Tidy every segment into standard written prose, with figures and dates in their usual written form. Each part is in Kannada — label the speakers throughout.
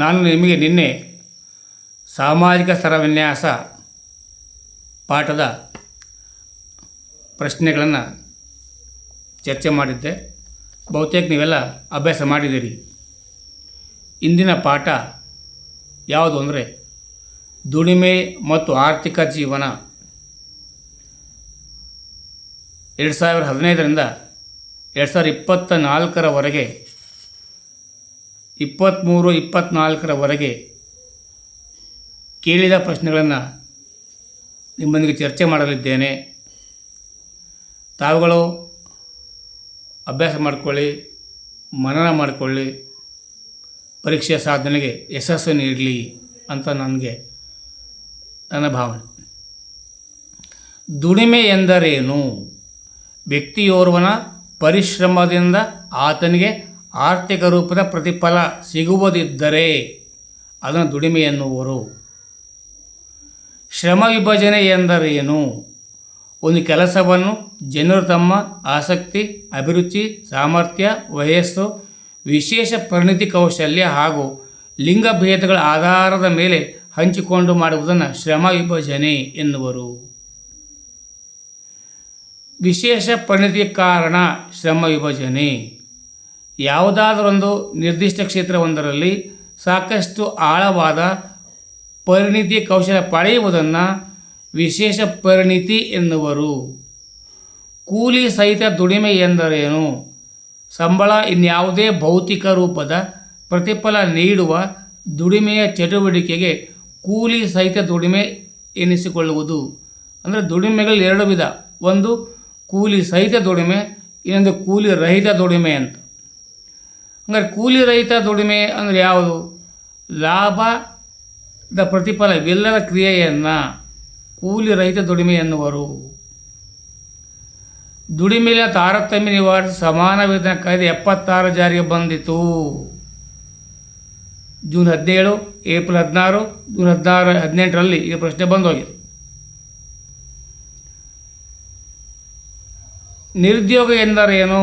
Speaker 1: ನಾನು ನಿಮಗೆ ನಿನ್ನೆ ಸಾಮಾಜಿಕ ಸ್ತರವಿನ್ಯಾಸ ಪಾಠದ ಪ್ರಶ್ನೆಗಳನ್ನು ಚರ್ಚೆ ಮಾಡಿದ್ದೆ. ಬಹುತೇಕ ನೀವೆಲ್ಲ ಅಭ್ಯಾಸ ಮಾಡಿದ್ದೀರಿ. ಇಂದಿನ ಪಾಠ ಯಾವುದು ಅಂದರೆ ದುಡಿಮೆ ಮತ್ತು ಆರ್ಥಿಕ ಜೀವನ. 2015ರಿಂದ 2024ರವರೆಗೆ 23-24ರವರೆಗೆ ಕೇಳಿದ ಪ್ರಶ್ನೆಗಳನ್ನು ನಿಮ್ಮೊಂದಿಗೆ ಚರ್ಚೆ ಮಾಡಲಿದ್ದೇನೆ. ತಾವುಗಳು ಅಭ್ಯಾಸ ಮಾಡಿಕೊಳ್ಳಿ, ಮನನ ಮಾಡಿಕೊಳ್ಳಿ, ಪರೀಕ್ಷೆಯ ಸಾಧನೆಗೆ ಯಶಸ್ಸು ನೀಡಲಿ ಅಂತ ನನ್ನ ಭಾವನೆ. ದುಡಿಮೆ ಎಂದರೇನು? ವ್ಯಕ್ತಿಯೋರ್ವನ ಪರಿಶ್ರಮದಿಂದ ಆತನಿಗೆ ಆರ್ಥಿಕ ರೂಪದ ಪ್ರತಿಫಲ ಸಿಗುವುದಿದ್ದರೆ ಅದನ್ನು ದುಡಿಮೆ ಎನ್ನುವರು. ಶ್ರಮ ವಿಭಜನೆ ಎಂದರೇನು? ಒಂದು ಕೆಲಸವನ್ನು ಜನರು ತಮ್ಮ ಆಸಕ್ತಿ, ಅಭಿರುಚಿ, ಸಾಮರ್ಥ್ಯ, ವಯಸ್ಸು, ವಿಶೇಷ ಪರಿಣಿತಿ, ಕೌಶಲ್ಯ ಹಾಗೂ ಲಿಂಗಭೇದಗಳ ಆಧಾರದ ಮೇಲೆ ಹಂಚಿಕೊಂಡು ಮಾಡುವುದನ್ನು ಶ್ರಮ ವಿಭಜನೆ ಎನ್ನುವರು. ವಿಶೇಷ ಪರಿಣಿತಿಯ ಕಾರಣ ಶ್ರಮ ವಿಭಜನೆ. ಯಾವುದಾದರೊಂದು ನಿರ್ದಿಷ್ಟ ಕ್ಷೇತ್ರವೊಂದರಲ್ಲಿ ಸಾಕಷ್ಟು ಆಳವಾದ ಪರಿಣಿತಿ ಕೌಶಲ್ಯ ಪಡೆಯುವುದನ್ನು ವಿಶೇಷ ಪರಿಣಿತಿ ಎನ್ನುವರು. ಕೂಲಿ ಸಹಿತ ದುಡಿಮೆ ಎಂದರೇನು? ಸಂಬಳ ಇನ್ಯಾವುದೇ ಭೌತಿಕ ರೂಪದ ಪ್ರತಿಫಲ ನೀಡುವ ದುಡಿಮೆಯ ಚಟುವಟಿಕೆಗೆ ಕೂಲಿ ಸಹಿತ ದುಡಿಮೆ ಎನಿಸಿಕೊಳ್ಳುವುದು. ಅಂದರೆ ದುಡಿಮೆಗಳು ಎರಡು ವಿಧ, ಒಂದು ಕೂಲಿ ಸಹಿತ ದುಡಿಮೆ, ಇನ್ನೊಂದು ಕೂಲಿ ರಹಿತ ದುಡಿಮೆ ಅಂತ. ಹಂಗಾರೆ ಕೂಲಿ ರಹಿತ ದುಡಿಮೆ ಅಂದರೆ ಯಾವುದು? ಲಾಭದ ಪ್ರತಿಫಲವಿಲ್ಲದ ಕ್ರಿಯೆಯನ್ನು ಕೂಲಿ ರಹಿತ ದುಡಿಮೆ ಎನ್ನುವರು. ದುಡಿಮೆಯ ತಾರತಮ್ಯ ನಿವಾರಿಸಿ ಸಮಾನ ವೇತನ ಕಾಯ್ದೆ 76 ಜಾರಿಗೆ ಬಂದಿತು. ಜೂನ್ 17, ಏಪ್ರಿಲ್ 16, ಜೂನ್ 18ರಲ್ಲಿ ಈ ಪ್ರಶ್ನೆ ಬಂದೋಗಿದೆ. ನಿರುದ್ಯೋಗ ಎಂದರೇನು?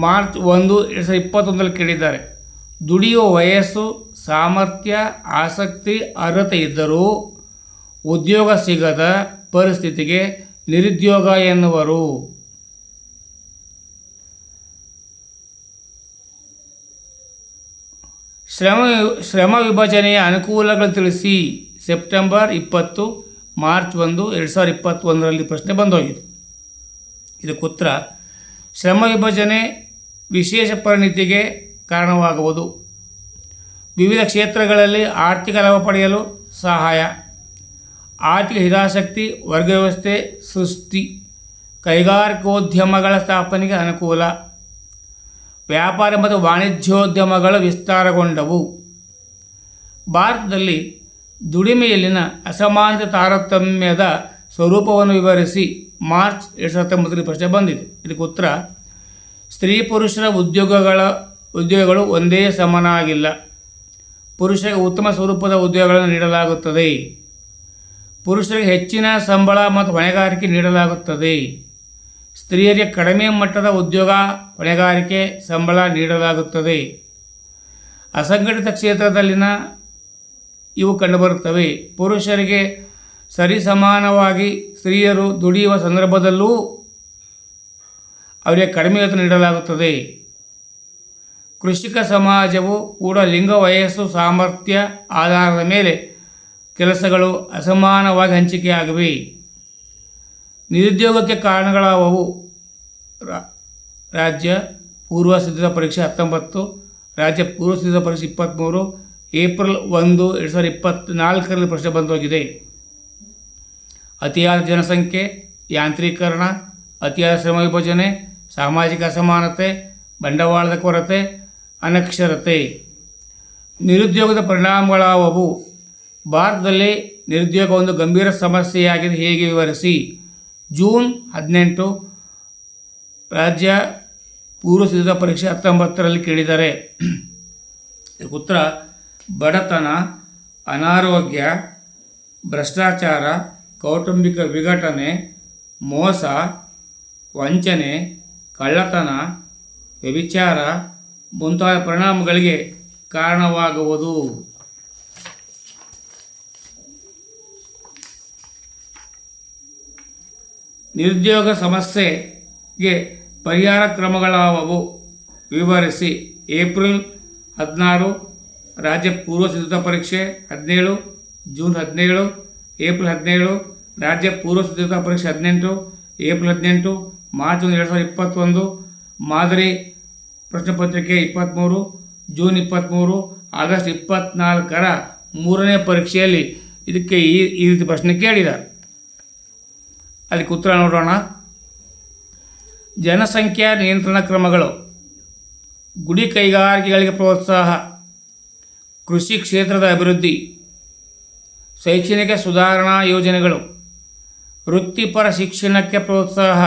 Speaker 1: ಮಾರ್ಚ್ 1, 2021ರಲ್ಲಿ ಕೇಳಿದ್ದಾರೆ. ದುಡಿಯುವ ವಯಸ್ಸು, ಸಾಮರ್ಥ್ಯ, ಆಸಕ್ತಿ, ಅರ್ಹತೆ ಇದ್ದರೂ ಉದ್ಯೋಗ ಸಿಗದ ಪರಿಸ್ಥಿತಿಗೆ ನಿರುದ್ಯೋಗ ಎನ್ನುವರು. ಶ್ರಮ ವಿಭಜನೆಯ ಅನುಕೂಲಗಳು ತಿಳಿಸಿ. ಸೆಪ್ಟೆಂಬರ್ 20, ಮಾರ್ಚ್ 1, 2021ರಲ್ಲಿ ಪ್ರಶ್ನೆ ಬಂದೋಗಿದೆ. ಇದಕ್ಕೆ ಉತ್ತರ, ಶ್ರಮ ವಿಭಜನೆ ವಿಶೇಷ ಪರಿಣಿತಿಗೆ ಕಾರಣವಾಗುವುದು. ವಿವಿಧ ಕ್ಷೇತ್ರಗಳಲ್ಲಿ ಆರ್ಥಿಕ ಲಾಭ ಪಡೆಯಲು ಸಹಾಯ, ಆರ್ಥಿಕ ಹಿತಾಸಕ್ತಿ, ವರ್ಗ ವ್ಯವಸ್ಥೆ ಸೃಷ್ಟಿ, ಕೈಗಾರಿಕೋದ್ಯಮಗಳ ಸ್ಥಾಪನೆಗೆ ಅನುಕೂಲ, ವ್ಯಾಪಾರ ಮತ್ತು ವಾಣಿಜ್ಯೋದ್ಯಮಗಳು ವಿಸ್ತಾರಗೊಂಡವು. ಭಾರತದಲ್ಲಿ ದುಡಿಮೆಯಲ್ಲಿನ ಅಸಮಾನತೆ ತಾರತಮ್ಯದ ಸ್ವರೂಪವನ್ನು ವಿವರಿಸಿ. ಮಾರ್ಚ್ 2019ರಲ್ಲಿ ಪ್ರಶ್ನೆ ಬಂದಿದೆ. ಇದಕ್ಕೆ ಉತ್ತರ, ಸ್ತ್ರೀ ಪುರುಷರ ಉದ್ಯೋಗಗಳು ಒಂದೇ ಸಮನಾಗಿಲ್ಲ. ಪುರುಷರಿಗೆ ಉತ್ತಮ ಸ್ವರೂಪದ ಉದ್ಯೋಗಗಳನ್ನು ನೀಡಲಾಗುತ್ತದೆ. ಪುರುಷರಿಗೆ ಹೆಚ್ಚಿನ ಸಂಬಳ ಮತ್ತು ಹೊಣೆಗಾರಿಕೆ ನೀಡಲಾಗುತ್ತದೆ. ಸ್ತ್ರೀಯರಿಗೆ ಕಡಿಮೆ ಮಟ್ಟದ ಉದ್ಯೋಗ, ಹೊಣೆಗಾರಿಕೆ, ಸಂಬಳ ನೀಡಲಾಗುತ್ತದೆ. ಅಸಂಘಟಿತ ಕ್ಷೇತ್ರದಲ್ಲಿನ ಇವು ಕಂಡುಬರುತ್ತವೆ. ಪುರುಷರಿಗೆ ಸರಿಸಮಾನವಾಗಿ ಸ್ತ್ರೀಯರು ದುಡಿಯುವ ಸಂದರ್ಭದಲ್ಲೂ ಅವರಿಗೆ ಕಡಿಮೆ ವೇತನ ನೀಡಲಾಗುತ್ತದೆ. ಕೃಷಿಕ ಸಮಾಜವು ಕೂಡ ಲಿಂಗ, ವಯಸ್ಸು, ಸಾಮರ್ಥ್ಯ ಆಧಾರದ ಮೇಲೆ ಕೆಲಸಗಳು ಅಸಮಾನವಾಗಿ ಹಂಚಿಕೆಯಾಗಿವೆ. ನಿರುದ್ಯೋಗಕ್ಕೆ ಕಾರಣಗಳಾದವು. ರಾಜ್ಯ ಪೂರ್ವ ಸಿದ್ಧತಾ ಪರೀಕ್ಷೆ 19, ರಾಜ್ಯ ಪೂರ್ವ ಸಿದ್ಧತಾ ಪರೀಕ್ಷೆ 23, ಏಪ್ರಿಲ್ 1, 2024ರಲ್ಲಿ ಪ್ರಶ್ನೆ ಬಂದೋಗಿದೆ. ಅತಿಯಾದ ಜನಸಂಖ್ಯೆ, ಯಾಂತ್ರೀಕರಣ, ಅತಿಯಾದ ಶ್ರಮ ವಿಭಜನೆ, ಸಾಮಾಜಿಕ ಅಸಮಾನತೆ, ಬಂಡವಾಳದ ಕೊರತೆ, ಅನಕ್ಷರತೆ. ನಿರುದ್ಯೋಗದ ಪರಿಣಾಮಗಳಾದವು. ಭಾರತದಲ್ಲಿ ನಿರುದ್ಯೋಗ ಒಂದು ಗಂಭೀರ ಸಮಸ್ಯೆಯಾಗಿದೆ, ಹೇಗೆ ವಿವರಿಸಿ. ಜೂನ್ 18, ರಾಜ್ಯ ಪೂರ್ವ ಸಿದ್ಧತಾ ಪರೀಕ್ಷೆ 19ರಲ್ಲಿ ಕೇಳಿದ್ದಾರೆ. ಉತ್ತರ, ಬಡತನ, ಅನಾರೋಗ್ಯ, ಭ್ರಷ್ಟಾಚಾರ, ಕೌಟುಂಬಿಕ ವಿಘಟನೆ, ಮೋಸ, ವಂಚನೆ, ಕಳ್ಳತನ, ವ್ಯಭಿಚಾರ ಮುಂತಾದ ಪರಿಣಾಮಗಳಿಗೆ ಕಾರಣವಾಗುವುದು. ನಿರುದ್ಯೋಗ ಸಮಸ್ಯೆಗೆ ಪರಿಹಾರ ಕ್ರಮಗಳಾವವು ವಿವರಿಸಿ. ಏಪ್ರಿಲ್ 16 ರಾಜ್ಯ ಪೂರ್ವ ಸಿದ್ಧತಾ ಪರೀಕ್ಷೆ 17, ಜೂನ್ 17, ಏಪ್ರಿಲ್ 17, ರಾಜ್ಯ ಪೂರ್ವ ಸಿದ್ಧತಾ ಪರೀಕ್ಷೆ 18, ಏಪ್ರಿಲ್ 18, ಮಾರ್ಚ್ 2021, ಮಾದರಿ ಪ್ರಶ್ನೆ ಪತ್ರಿಕೆ 23, ಜೂನ್ 23, ಆಗಸ್ಟ್ 24ರ 3ನೇ ಪರೀಕ್ಷೆಯಲ್ಲಿ ಇದಕ್ಕೆ ಈ ರೀತಿ ಪ್ರಶ್ನೆ ಕೇಳಿದ್ದಾರೆ. ಅದಕ್ಕೆ ಉತ್ತರ ನೋಡೋಣ. ಜನಸಂಖ್ಯಾ ನಿಯಂತ್ರಣ ಕ್ರಮಗಳು, ಗುಡಿ ಕೈಗಾರಿಕೆಗಳಿಗೆ ಪ್ರೋತ್ಸಾಹ, ಕೃಷಿ ಕ್ಷೇತ್ರದ ಅಭಿವೃದ್ಧಿ, ಶೈಕ್ಷಣಿಕ ಸುಧಾರಣಾ ಯೋಜನೆಗಳು, ವೃತ್ತಿಪರ ಶಿಕ್ಷಣಕ್ಕೆ ಪ್ರೋತ್ಸಾಹ,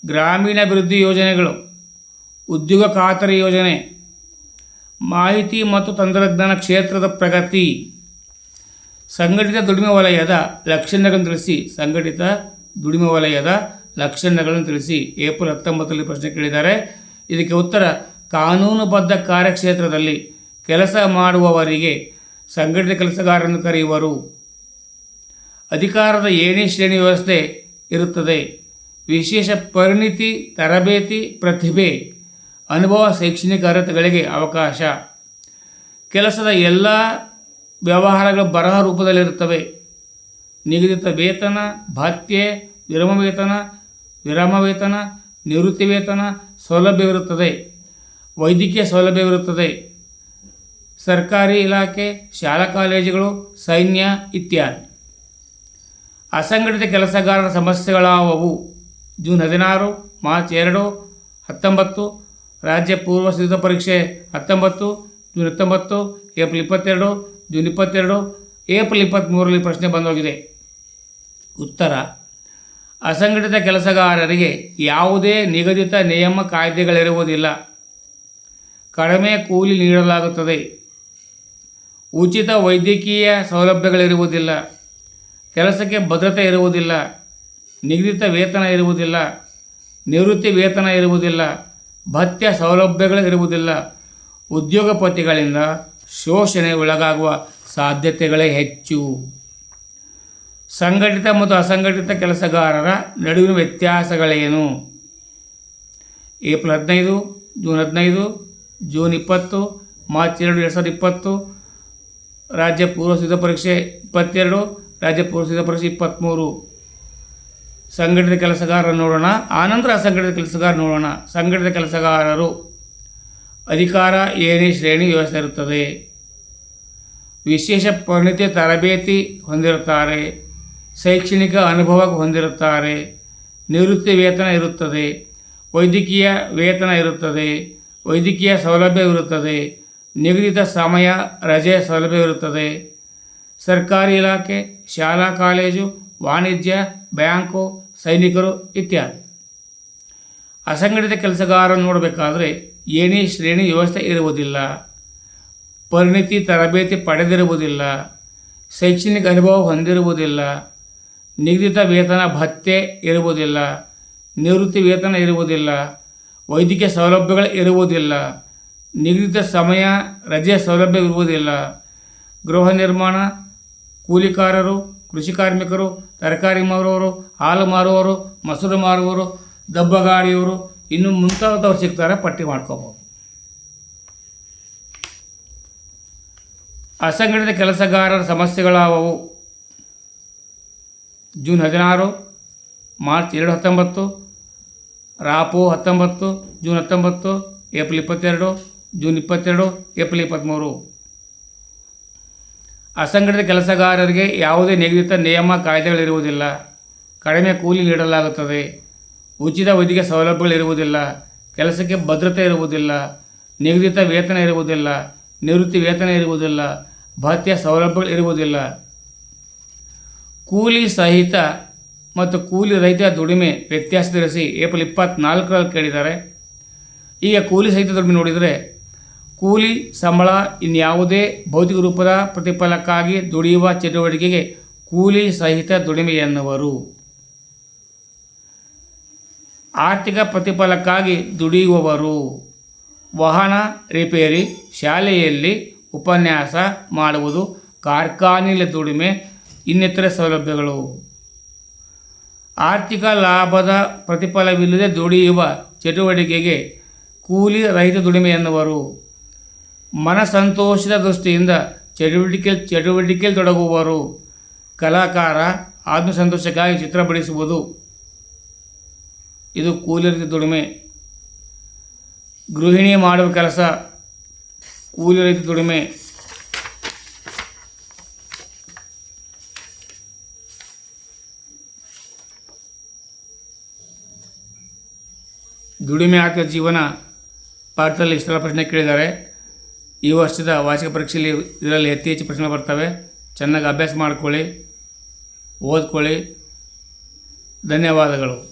Speaker 1: ಗ್ರಾಮೀಣಾಭಿವೃದ್ಧಿ ಯೋಜನೆಗಳು, ಉದ್ಯೋಗ ಖಾತರಿ ಯೋಜನೆ, ಮಾಹಿತಿ ಮತ್ತು ತಂತ್ರಜ್ಞಾನ ಕ್ಷೇತ್ರದ ಪ್ರಗತಿ, ಸಂಘಟಿತ ದುಡಿಮೆ ವಲಯದ ಲಕ್ಷಣಗಳನ್ನು ತಿಳಿಸಿ. ಸಂಘಟಿತ ದುಡಿಮೆ ವಲಯದ ಲಕ್ಷಣಗಳನ್ನು ತಿಳಿಸಿ. ಏಪ್ರಿಲ್ 19ರಲ್ಲಿ ಪ್ರಶ್ನೆ ಕೇಳಿದ್ದಾರೆ. ಇದಕ್ಕೆ ಉತ್ತರ ಕಾನೂನುಬದ್ಧ ಕಾರ್ಯಕ್ಷೇತ್ರದಲ್ಲಿ ಕೆಲಸ ಮಾಡುವವರಿಗೆ ಸಂಘಟಿತ ಕೆಲಸಗಾರರನ್ನು ಕರೆಯುವರು. ಅಧಿಕಾರದ ಏಣಿ ಶ್ರೇಣಿ ವ್ಯವಸ್ಥೆ ಇರುತ್ತದೆ. ವಿಶೇಷ ಪರಿಣಿತಿ, ತರಬೇತಿ, ಪ್ರತಿಭೆ, ಅನುಭವ, ಶೈಕ್ಷಣಿಕ ಅರ್ಹತೆಗಳಿಗೆ ಅವಕಾಶ. ಕೆಲಸದ ಎಲ್ಲ ವ್ಯವಹಾರಗಳು ಬರಹ ರೂಪದಲ್ಲಿರುತ್ತವೆ. ನಿಗದಿತ ವೇತನ, ಭತ್ಯೆ, ವಿರಾಮ ವೇತನ, ನಿವೃತ್ತಿ ವೇತನ ಸೌಲಭ್ಯವಿರುತ್ತದೆ. ವೈದ್ಯಕೀಯ ಸೌಲಭ್ಯವಿರುತ್ತದೆ. ಸರ್ಕಾರಿ ಇಲಾಖೆ, ಶಾಲಾ ಕಾಲೇಜುಗಳು, ಸೈನ್ಯ ಇತ್ಯಾದಿ. ಅಸಂಘಟಿತ ಕೆಲಸಗಾರರ ಸಮಸ್ಯೆಗಳಾವವು. ಜೂನ್ 16, ಮಾರ್ಚ್ 2, 19, ರಾಜ್ಯ ಪೂರ್ವ ಸಿದ್ಧತಾ ಪರೀಕ್ಷೆ 19, ಜೂನ್ 19, ಏಪ್ರಿಲ್ 22, ಜೂನ್ 22, ಏಪ್ರಿಲ್ 23ರಲ್ಲಿ ಪ್ರಶ್ನೆ ಬಂದೋಗಿದೆ. ಉತ್ತರ: ಅಸಂಘಟಿತ ಕೆಲಸಗಾರರಿಗೆ ಯಾವುದೇ ನಿಗದಿತ ನಿಯಮ ಕಾಯ್ದೆಗಳಿರುವುದಿಲ್ಲ. ಕಡಿಮೆ ಕೂಲಿ ನೀಡಲಾಗುತ್ತದೆ. ಉಚಿತ ವೈದ್ಯಕೀಯ ಸೌಲಭ್ಯಗಳಿರುವುದಿಲ್ಲ. ಕೆಲಸಕ್ಕೆ ಭದ್ರತೆ ಇರುವುದಿಲ್ಲ. ನಿಗದಿತ ವೇತನ ಇರುವುದಿಲ್ಲ. ನಿವೃತ್ತಿ ವೇತನ ಇರುವುದಿಲ್ಲ. ಭತ್ಯೆ ಸೌಲಭ್ಯಗಳು ಇರುವುದಿಲ್ಲ. ಉದ್ಯೋಗಪತಿಗಳಿಂದ ಶೋಷಣೆ ಒಳಗಾಗುವ ಸಾಧ್ಯತೆಗಳೇ ಹೆಚ್ಚು. ಸಂಘಟಿತ ಮತ್ತು ಅಸಂಘಟಿತ ಕೆಲಸಗಾರರ ನಡುವಿನ ವ್ಯತ್ಯಾಸಗಳೇನು? ಏಪ್ರಿಲ್ 15, ಜೂನ್ 15, ಜೂನ್ 20, ಮಾರ್ಚ್ 2, 2020, ರಾಜ್ಯ ಪೂರ್ವ ಸಿದ್ಧತಾ ಪರೀಕ್ಷೆ 22, ರಾಜ್ಯ ಪೂರ್ವ ಸಿದ್ಧತಾ ಪರೀಕ್ಷೆ 23. ಸಂಘಟಿತ ಕೆಲಸಗಾರರು ನೋಡೋಣ, ಆನಂತರ ಅಸಂಘಟಿತ ಕೆಲಸಗಾರ ನೋಡೋಣ. ಸಂಘಟಿತ ಕೆಲಸಗಾರರು ಅಧಿಕಾರ ಏಣಿ ಶ್ರೇಣಿ ವ್ಯವಸ್ಥೆ ಇರುತ್ತದೆ. ವಿಶೇಷ ಪರಿಣಿತಿ, ತರಬೇತಿ ಹೊಂದಿರುತ್ತಾರೆ. ಶೈಕ್ಷಣಿಕ ಅನುಭವ ಹೊಂದಿರುತ್ತಾರೆ. ನಿವೃತ್ತಿ ವೇತನ ಇರುತ್ತದೆ. ವೈದ್ಯಕೀಯ ವೇತನ ಇರುತ್ತದೆ. ವೈದ್ಯಕೀಯ ಸೌಲಭ್ಯವಿರುತ್ತದೆ. ನಿಗದಿತ ಸಮಯ ರಜೆ ಸೌಲಭ್ಯವಿರುತ್ತದೆ. ಸರ್ಕಾರಿ ಇಲಾಖೆ, ಶಾಲಾ ಕಾಲೇಜು, ವಾಣಿಜ್ಯ, ಬ್ಯಾಂಕು, ಸೈನಿಕರು ಇತ್ಯಾದಿ. ಅಸಂಘಟಿತ ಕೆಲಸಗಾರರನ್ನು ನೋಡಬೇಕಾದ್ರೆ ಏಣಿ ಶ್ರೇಣಿ ವ್ಯವಸ್ಥೆ ಇರುವುದಿಲ್ಲ. ಪರಿಣಿತಿ, ತರಬೇತಿ ಪಡೆದಿರುವುದಿಲ್ಲ. ಶೈಕ್ಷಣಿಕ ಅನುಭವ ಹೊಂದಿರುವುದಿಲ್ಲ. ನಿಗದಿತ ವೇತನ ಭತ್ಯೆ ಇರುವುದಿಲ್ಲ. ನಿವೃತ್ತಿ ವೇತನ ಇರುವುದಿಲ್ಲ. ವೈದ್ಯಕೀಯ ಸೌಲಭ್ಯಗಳು ಇರುವುದಿಲ್ಲ. ನಿಗದಿತ ಸಮಯ ರಜೆ ಸೌಲಭ್ಯವಿರುವುದಿಲ್ಲ. ಗೃಹ ನಿರ್ಮಾಣ, ಕೂಲಿಕಾರರು, ಕೃಷಿ ಕಾರ್ಮಿಕರು, ತರಕಾರಿ ಮಾರುವವರು, ಹಾಲು ಮಾರುವವರು, ಮೊಸರು ಮಾರುವವರು, ದಬ್ಬಗಾಡಿಯವರು, ಇನ್ನು ಮುಂತಾದವರು ಸಿಗ್ತಾರೆ. ಪಟ್ಟಿ ಮಾಡ್ಕೋಬೋದು. ಅಸಂಘಟಿತ ಕೆಲಸಗಾರರ ಸಮಸ್ಯೆಗಳಾವವು. ಜೂನ್ 16, ಮಾರ್ಚ್ 2, 19, ರಾಪೋ 19, ಜೂನ್ 19, ಏಪ್ರಿಲ್ 22, ಜೂನ್ 22, ಏಪ್ರಿಲ್ 23. ಅಸಂಘಟಿತ ಕೆಲಸಗಾರರಿಗೆ ಯಾವುದೇ ನಿಗದಿತ ನಿಯಮ ಕಾಯ್ದೆಗಳಿರುವುದಿಲ್ಲ. ಕಡಿಮೆ ಕೂಲಿ ನೀಡಲಾಗುತ್ತದೆ. ಉಚಿತ ವೈದ್ಯಕೀಯ ಸೌಲಭ್ಯಗಳಿರುವುದಿಲ್ಲ. ಕೆಲಸಕ್ಕೆ ಭದ್ರತೆ ಇರುವುದಿಲ್ಲ. ನಿಗದಿತ ವೇತನ ಇರುವುದಿಲ್ಲ. ನಿವೃತ್ತಿ ವೇತನ ಇರುವುದಿಲ್ಲ. ಭತ್ಯೆ ಸೌಲಭ್ಯಗಳು ಇರುವುದಿಲ್ಲ. ಕೂಲಿ ಸಹಿತ ಮತ್ತು ಕೂಲಿ ರಹಿತ ದುಡಿಮೆ ವ್ಯತ್ಯಾಸ ತಿಳಿಸಿ. ಏಪ್ರಿಲ್ 24ರಲ್ಲಿ ಕೇಳಿದ್ದಾರೆ. ಈಗ ಕೂಲಿ ಸಹಿತ ದುಡಿಮೆ ನೋಡಿದರೆ ಕೂಲಿ ಸಂಬಳ ಇನ್ಯಾವುದೇ ಭೌತಿಕ ರೂಪದ ಪ್ರತಿಫಲಕ್ಕಾಗಿ ದುಡಿಯುವ ಚಟುವಟಿಕೆಗೆ ಕೂಲಿ ಸಹಿತ ದುಡಿಮೆ ಎನ್ನುವರು. ಆರ್ಥಿಕ ಪ್ರತಿಫಲಕ್ಕಾಗಿ ದುಡಿಯುವವರು. ವಾಹನ ರಿಪೇರಿ, ಶಾಲೆಯಲ್ಲಿ ಉಪನ್ಯಾಸ ಮಾಡುವುದು, ಕಾರ್ಖಾನೆಯಲ್ಲಿ ದುಡಿಮೆ, ಇನ್ನಿತರೆ ಸೌಲಭ್ಯಗಳು. ಆರ್ಥಿಕ ಲಾಭದ ಪ್ರತಿಫಲವಿಲ್ಲದೆ ದುಡಿಯುವ ಚಟುವಟಿಕೆಗೆ ಕೂಲಿ ರಹಿತ ದುಡಿಮೆ ಎನ್ನುವರು. ಮನಸಂತೋಷದ ದೃಷ್ಟಿಯಿಂದ ಚಟುವಟಿಕೆಯಲ್ಲಿ ತೊಡಗುವರು. ಕಲಾಕಾರ ಆತ್ಮಸಂತೋಷಕ್ಕಾಗಿ ಚಿತ್ರ ಬಿಡಿಸುವುದು, ಇದು ಕೂಲಿ ರಹಿತ ದುಡಿಮೆ. ಗೃಹಿಣಿ ಮಾಡುವ ಕೆಲಸ ಕೂಲಿ ರಹಿತ ದುಡಿಮೆ. ದುಡಿಮೆ ಆರ್ಥಿಕ ಜೀವನ ಪಾಠದಲ್ಲಿ ಇಷ್ಟೆಲ್ಲ ಪ್ರಶ್ನೆ ಕೇಳಿದ್ದಾರೆ. ಈ ವರ್ಷದ ವಾರ್ಷಿಕ ಪರೀಕ್ಷೆಯಲ್ಲಿ ಇದರಲ್ಲಿ ಹೆಚ್ಚು ಪ್ರಶ್ನೆ ಬರ್ತವೆ. ಚೆನ್ನಾಗಿ ಅಭ್ಯಾಸ ಮಾಡಿಕೊಳ್ಳಿ, ಓದ್ಕೊಳ್ಳಿ. ಧನ್ಯವಾದಗಳು.